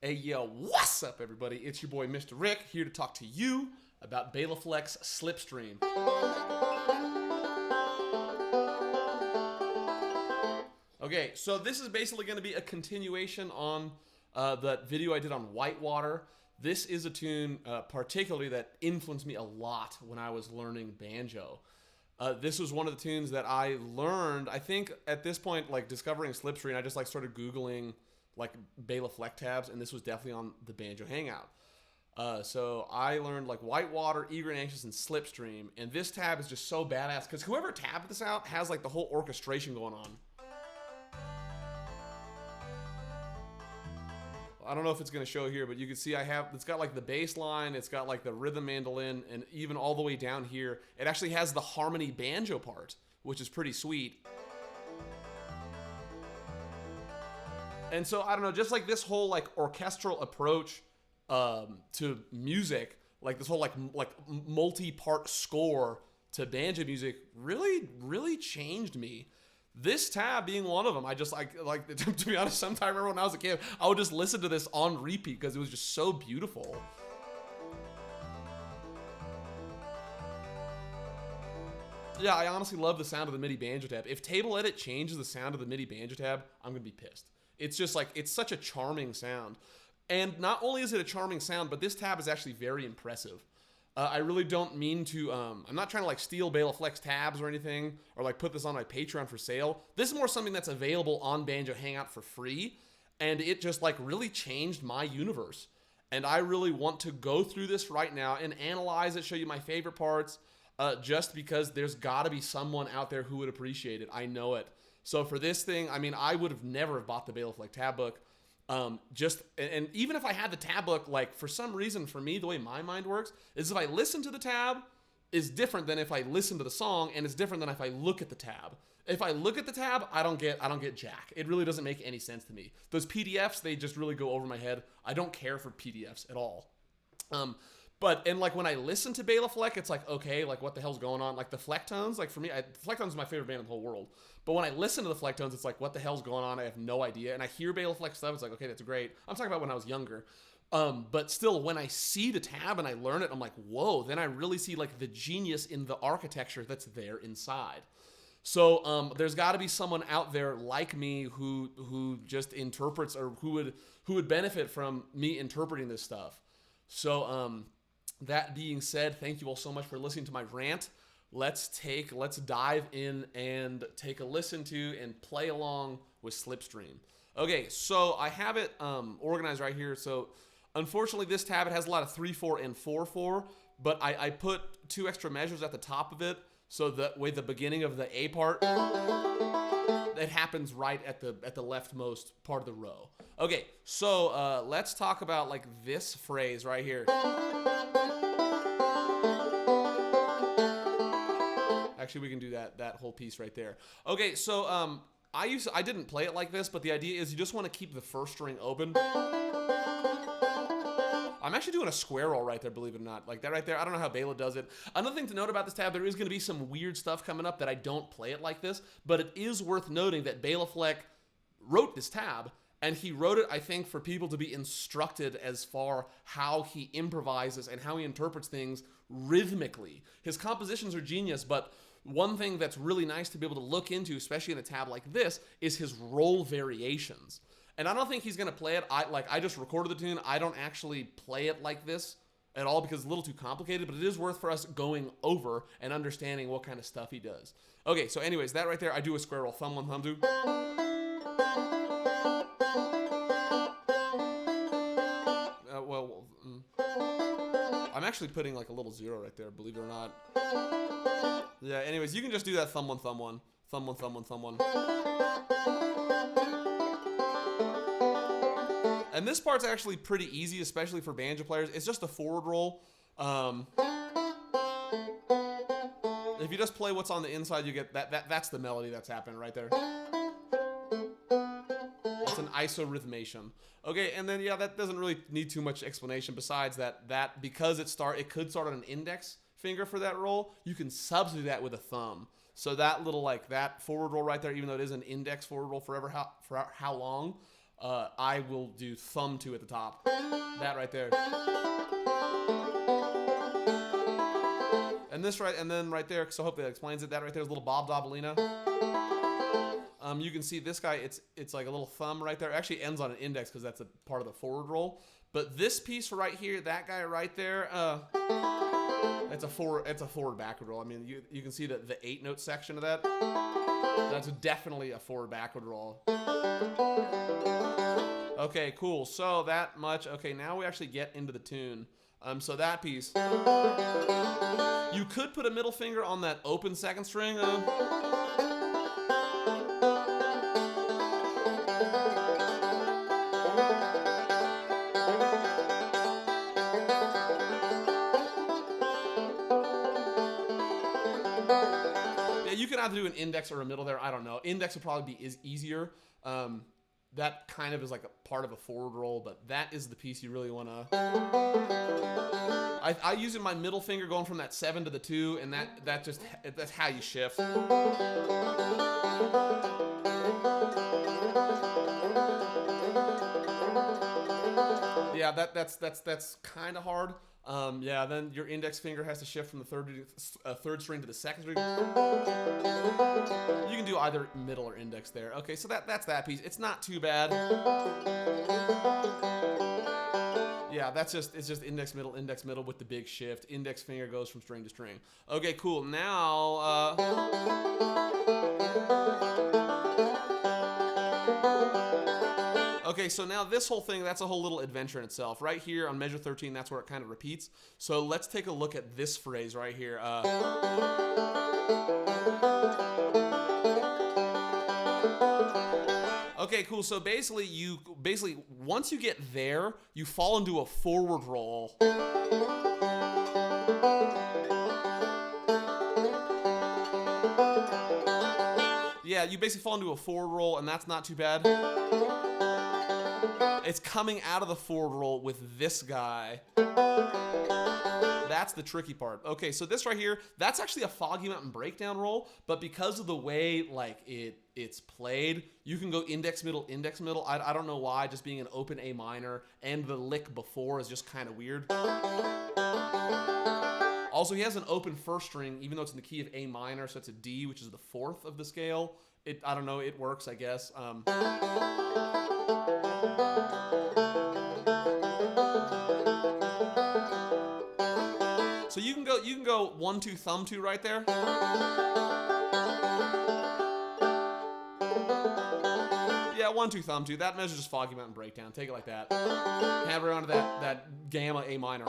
Hey, yo, what's up, everybody? It's your boy, Mr. Rick, here to talk to you about Bela Fleck's Slipstream. Okay, so this is basically going to be a continuation on that video I did on Whitewater. This is a tune particularly that influenced me a lot when I was learning banjo. This was one of the tunes that I learned, I think at this point, like discovering Slipstream, I just like started Googling like Bela Fleck tabs, and this was definitely on the Banjo Hangout. So I learned like Whitewater, Eager and Anxious, and Slipstream, and this tab is just so badass because whoever tabbed this out has like the whole orchestration going on. I don't know if it's going to show here, but you can see it's got like the bass line, it's got like the rhythm mandolin, and even all the way down here, it actually has the harmony banjo part, which is pretty sweet. And so, I don't know, just like this whole like orchestral approach to music, like this whole like multi-part score to banjo music really changed me. This tab being one of them, I just like to be honest, sometime I remember when I was a kid, I would just listen to this on repeat because it was just so beautiful. Yeah, I honestly love the sound of the MIDI banjo tab. If Table Edit changes the sound of the MIDI banjo tab, I'm gonna be pissed. It's just like, it's such a charming sound. And not only is it a charming sound, but this tab is actually very impressive. I really don't mean to, I'm not trying to like steal Bela Fleck's tabs or anything, or like put this on my Patreon for sale. This is more something that's available on Banjo Hangout for free, and it just like really changed my universe. And I really want to go through this right now and analyze it, show you my favorite parts, just because there's gotta be someone out there who would appreciate it. I know it. So for this thing, I mean, I would have never have bought the Bela Fleck tab book. And even if I had the tab book, like for some reason, for me, the way my mind works is if I listen to the tab is different than if I listen to the song, and it's different than if I look at the tab. If I look at the tab, I don't get jack. It really doesn't make any sense to me. Those PDFs, they just really go over my head. I don't care for PDFs at all. And like when I listen to Bela Fleck, it's like, okay, like what the hell's going on? Like the Flecktones, like for me, Flecktones is my favorite band in the whole world. But when I listen to the Flecktones, it's like, what the hell's going on? I have no idea. And I hear Bela Fleck stuff, it's like, okay, that's great. I'm talking about when I was younger. But still, when I see the tab and I learn it, I'm like, whoa, then I really see like the genius in the architecture that's there inside. So there's got to be someone out there like me who just interprets, or who would benefit from me interpreting this stuff. So that being said, thank you all so much for listening to my rant. Let's dive in and take a listen to and play along with Slipstream. Okay, so I have it organized right here. So unfortunately, this tab, it has a lot of 3/4 and 4/4, but I put 2 extra measures at the top of it, so that way the beginning of the A part, it happens right at the leftmost part of the row. Okay, so let's talk about like this phrase right here. Actually, we can do that whole piece right there. Okay, so I didn't play it like this, but the idea is you just want to keep the first string open. I'm actually doing a square roll right there, believe it or not. Like that right there, I don't know how Bela does it. Another thing to note about this tab, there is going to be some weird stuff coming up that I don't play it like this, but it is worth noting that Bela Fleck wrote this tab, and he wrote it, I think, for people to be instructed as far how he improvises and how he interprets things rhythmically. His compositions are genius, but one thing that's really nice to be able to look into, especially in a tab like this, is his roll variations. And I don't think he's going to play it. I just recorded the tune. I don't actually play it like this at all because it's a little too complicated, but it is worth for us going over and understanding what kind of stuff he does. Okay, so anyways, that right there, I do a square roll. Thumb 1, thumb 2. I'm actually putting like a little 0 right there, believe it or not. Yeah, anyways, you can just do that thumb 1, thumb 1. Thumb 1, thumb 1, thumb 1. And this part's actually pretty easy, especially for banjo players. It's just a forward roll. If you just play what's on the inside, you get that's the melody that's happening right there. It's an isorhythmation. Okay, and then yeah, that doesn't really need too much explanation besides that because it could start on an index finger for that roll, you can substitute that with a thumb. So that little that forward roll right there, even though it is an index forward roll for how long, I will do thumb 2 at the top. That right there. And this right, and then right there, so hopefully that explains it. That right there is a little Bob Dobalina. You can see this guy, it's like a little thumb right there. It actually ends on an index because that's a part of the forward roll. But this piece right here, that guy right there, it's a forward backward roll. I mean, you can see the 8-note section of that. That's definitely a forward backward roll. Okay, cool. So that much. Okay, now we actually get into the tune. So that piece. You could put a middle finger on that open second string. You can either do an index or a middle there. I don't know. Index would probably be easier. That kind of is like a part of a forward roll, but that is the piece you really want to. I use my middle finger going from that 7 to the 2, and that's how you shift. Yeah, that's kind of hard. Yeah, then your index finger has to shift from the third string to the second string. You can do either middle or index there. Okay, so that's that piece. It's not too bad. Yeah, it's just index middle with the big shift. Index finger goes from string to string. Okay, cool. Now okay, so now this whole thing, that's a whole little adventure in itself. Right here on measure 13, that's where it kind of repeats. So let's take a look at this phrase right here. Okay, cool. So basically, once you get there, you fall into a forward roll. Yeah, you basically fall into a forward roll, and that's not too bad. It's coming out of the forward roll with this guy. That's the tricky part. Okay, so this right here, that's actually a Foggy Mountain breakdown roll, but because of the way like it's played, you can go index middle, index middle. I don't know why, just being an open A minor and the lick before is just kind of weird. Also, he has an open first string, even though it's in the key of A minor, so it's a D, which is the 4th of the scale. I don't know, it works, I guess. So you can go 1 2 thumb 2 right there. Yeah, 1 2 thumb 2. That measures just Foggy Mountain breakdown. Take it like that. Have around to that gamma A minor.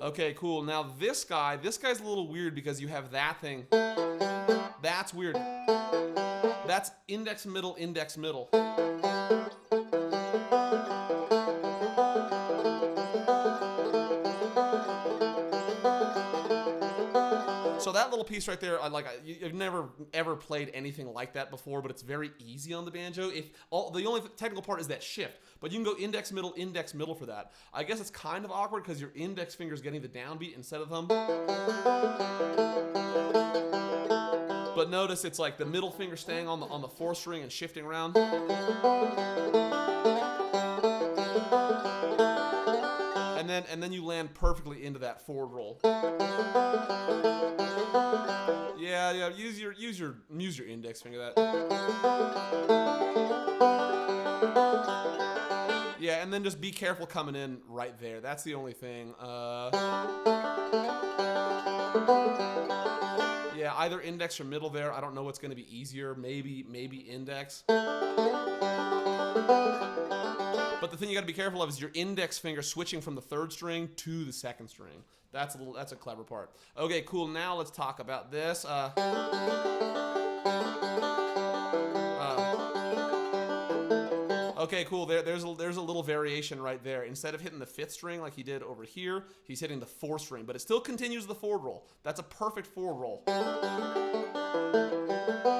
Okay, cool. Now this guy's a little weird because you have that thing. That's weird. That's index middle, index middle. So that little piece right there, you've never ever played anything like that before, but it's very easy on the banjo. The only technical part is that shift, but you can go index middle for that. I guess it's kind of awkward because your index finger is getting the downbeat instead of thumb. But notice it's like the middle finger staying on the 4th string and shifting around. And then you land perfectly into that forward roll. Yeah. Use your index finger. That. Yeah, and then just be careful coming in right there. That's the only thing. Yeah, either index or middle there. I don't know what's going to be easier. Maybe index. But the thing you got to be careful of is your index finger switching from the 3rd string to the 2nd string. That's a clever part. Okay, cool. Now let's talk about this. Okay, cool. There's a little variation right there. Instead of hitting the 5th string like he did over here, he's hitting the 4th string, but it still continues the forward roll. That's a perfect forward roll.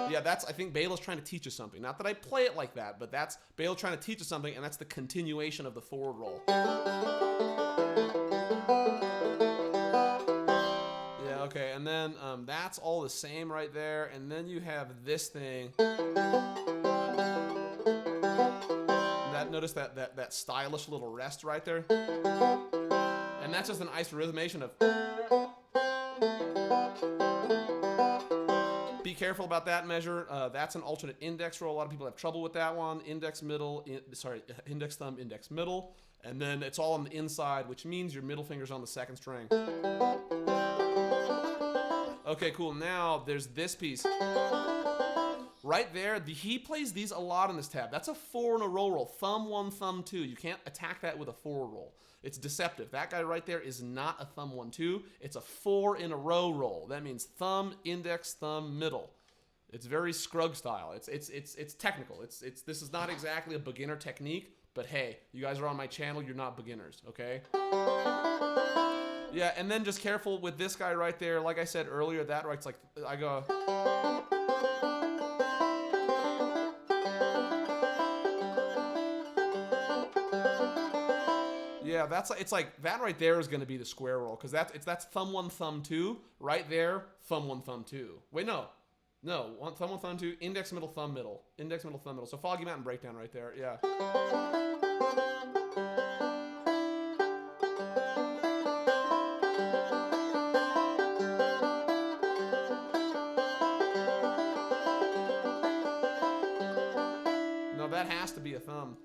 Yeah, I think Bela's trying to teach us something. Not that I play it like that, but that's Bela trying to teach us something, and that's the continuation of the forward roll. Yeah, okay, and then that's all the same right there, and then you have this thing. that? Notice that stylish little rest right there? And that's just an isorhythmation of... Be careful about that measure. That's an alternate index roll. A lot of people have trouble with that one. Index, middle, index, thumb, index, middle. And then it's all on the inside, which means your middle finger's on the second string. Okay, cool. Now there's this piece. Right there, he plays these a lot on this tab. That's a 4 in a roll. Thumb 1, thumb 2. You can't attack that with a 4 roll. It's deceptive. That guy right there is not a thumb 1, 2. It's a 4 in a roll. That means thumb, index, thumb, middle. It's very Scruggs style. It's technical. This is not exactly a beginner technique, but hey, you guys are on my channel. You're not beginners, okay? Yeah, and then just careful with this guy right there. Like I said earlier, that right's like I go. Yeah, it's like that right there is going to be the square roll because that's thumb 1, thumb 2 right there. Thumb 1, thumb 2. Wait, no, thumb 1, thumb 2. Index, middle, thumb, middle. Index, middle, thumb, middle. So Foggy Mountain Breakdown right there. Yeah. No, that has to be a thumb.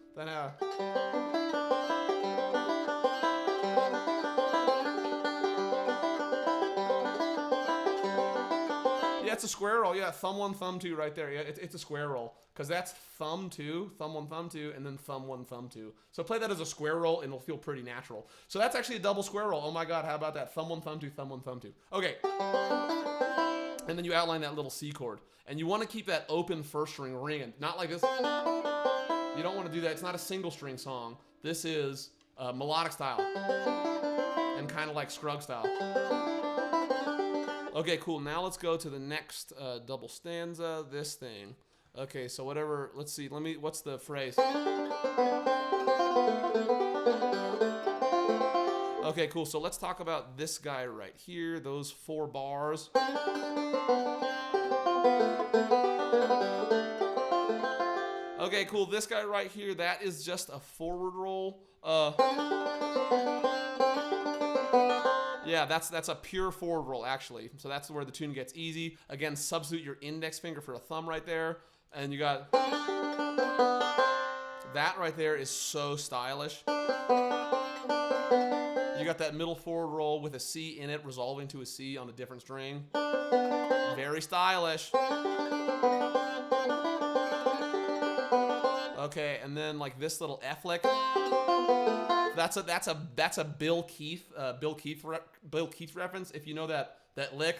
Yeah, it's a square roll. Yeah, thumb 1, thumb 2 right there. Yeah, it's a square roll because that's thumb 2, thumb 1, thumb 2, and then thumb 1, thumb 2. So play that as a square roll, and it'll feel pretty natural. So that's actually a double square roll. Oh my God, how about that? Thumb 1, thumb 2, thumb 1, thumb 2. Okay. And then you outline that little C chord, and you want to keep that open first string ringing, not like this. You don't want to do that. It's not a single string song. This is melodic style and kind of like Scruggs style. Okay, cool. Now let's go to the next double stanza, this thing. Okay, so whatever, let's see. What's the phrase? Okay, cool. So let's talk about this guy right here, those 4 bars. Okay, cool. This guy right here, that is just a forward roll. Yeah, that's a pure forward roll, actually. So that's where the tune gets easy. Again, substitute your index finger for a thumb right there. And you got... That right there is so stylish. You got that middle forward roll with a C in it, resolving to a C on a different string. Very stylish. Okay, and then like this little F lick. That's a Bill Keith reference. If you know that lick.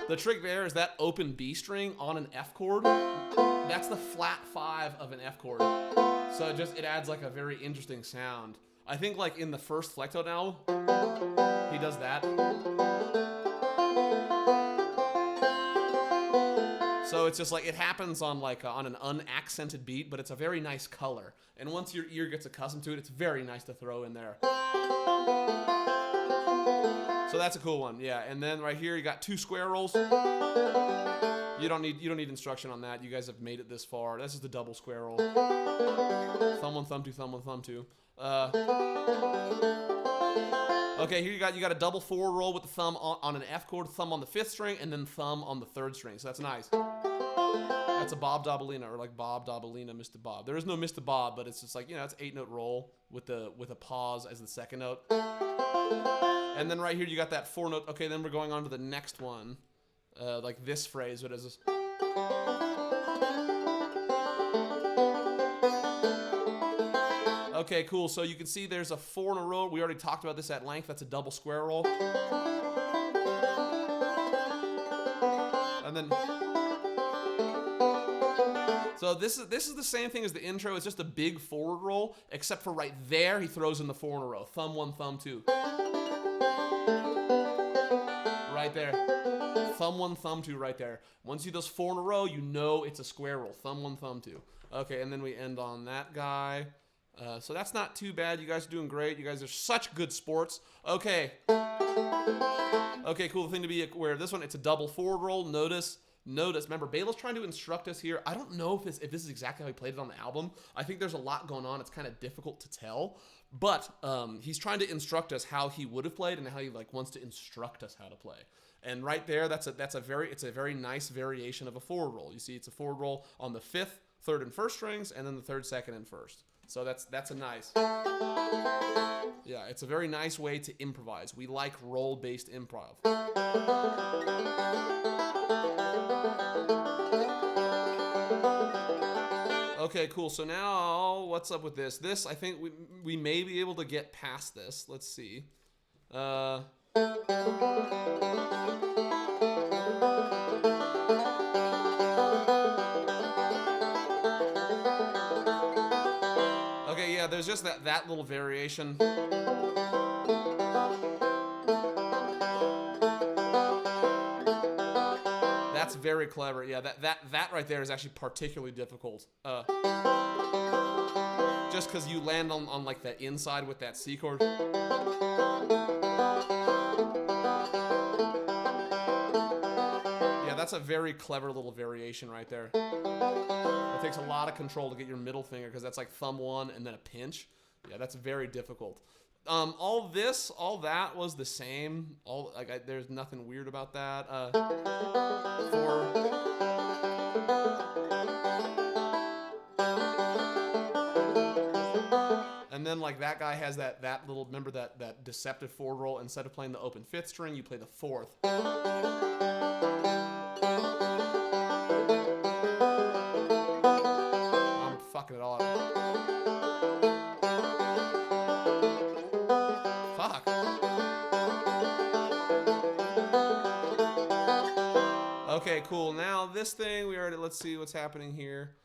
The trick there is that open B string on an F chord. That's the flat 5 of an F chord. So it adds like a very interesting sound. I think like in the first Flecktoad album, he does that. So it's just like it happens on like on an unaccented beat, but it's a very nice color. And once your ear gets accustomed to it, it's very nice to throw in there. So that's a cool one, yeah. And then right here you got 2 square rolls. You don't need instruction on that. You guys have made it this far. This is the double square roll. Thumb 1, thumb 2, thumb 1, thumb 2. Okay, here you got a double forward roll with the thumb on an F chord, thumb on the 5th string, and then thumb on the 3rd string. So that's nice. That's a Bob Dobalina, or like Bob Dobalina, Mr. Bob. There is no Mr. Bob, but it's just like, it's 8-note roll with a pause as the 2nd note. And then right here you got that 4-note. Okay, then we're going on to the next one. Like this phrase. What is this? Okay, cool. So you can see there's a 4 in a row. We already talked about this at length. That's a double square roll. And then... So this is the same thing as the intro. It's just a big forward roll, except for right there, he throws in the 4 in a row. Thumb 1, thumb 2. Right there. Thumb 1, thumb 2 right there. Once you do those 4 in a row, you know it's a square roll. Thumb 1, thumb 2. Okay, and then we end on that guy. So that's not too bad. You guys are doing great. You guys are such good sports. Okay. Okay, cool. The thing to be aware of this one, it's a double forward roll. Notice. Remember, Bela's trying to instruct us here. I don't know if this is exactly how he played it on the album. I think there's a lot going on. It's kind of difficult to tell. But he's trying to instruct us how he would have played and how he like wants to instruct us how to play. And right there, it's a very nice variation of a forward roll. You see, it's a forward roll on the 5th, 3rd, and 1st strings, and then the 3rd, 2nd, and 1st. So that's a nice. Yeah, it's a very nice way to improvise. We like roll-based improv. Okay, cool. So now, what's up with this? This, I think we may be able to get past this. Let's see. Okay, yeah, there's just that little variation. That's very clever. Yeah, that right there is actually particularly difficult. Just because you land on like that inside with that C chord. Yeah, that's a very clever little variation right there. It takes a lot of control to get your middle finger because that's like thumb 1 and then a pinch. Yeah, that's very difficult. All that was the same. There's nothing weird about that. And then like that guy has that little, remember that deceptive forward roll. Instead of playing the open 5th string, you play the 4th. I'm fucking it all up. Fuck. Okay, cool. Now this thing, let's see what's happening here.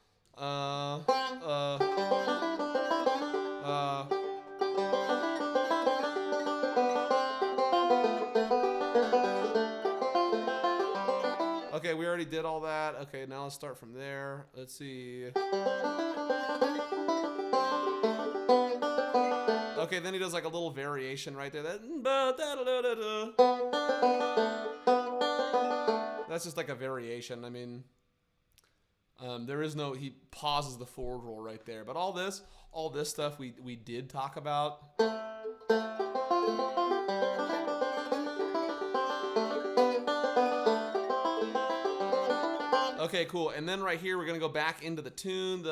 Okay, we already did all that. Okay, now let's start from there. Let's see. Okay, then he does like a little variation right there. That's just like a variation. I mean, there is no, he pauses the forward roll right there. But all this stuff we did talk about. Okay, cool. And then right here, we're going to go back into the tune.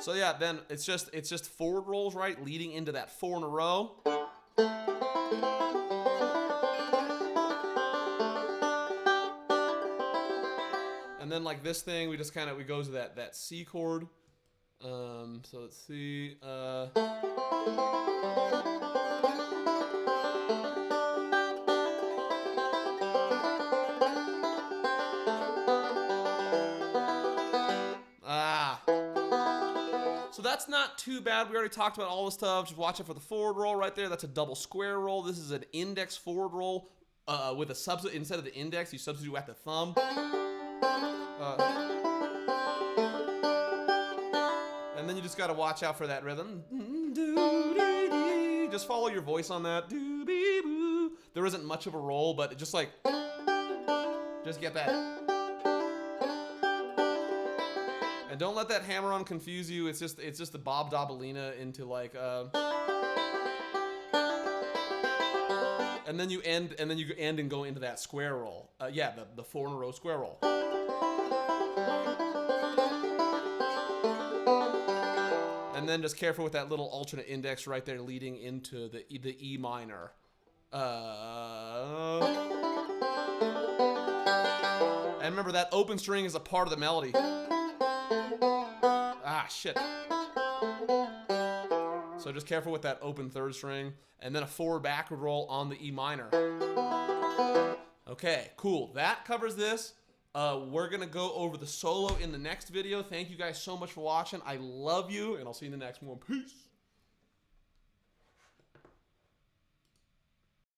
So yeah, then it's just forward rolls, right? Leading into that 4 in a row. And then like this thing, we just we go to that C chord. So let's see. So that's not too bad. We already talked about all this stuff. Just watch it for the forward roll right there. That's a double square roll. This is an index forward roll with a substitute. Instead of the index, you substitute at the thumb. And then you just got to watch out for that rhythm. Just follow your voice on that. There isn't much of a roll, but just get that. And don't let that hammer-on confuse you. It's just the Bob Dobalina into like and then you end and go into that square roll. Yeah, the 4 in a row square roll. And then just careful with that little alternate index right there leading into the E minor. And remember that open string is a part of the melody. Ah, shit. So just careful with that open 3rd string. And then a forward backward roll on the E minor. Okay, cool. That covers this. We're going to go over the solo in the next video. Thank you guys so much for watching. I love you, and I'll see you in the next one. Peace.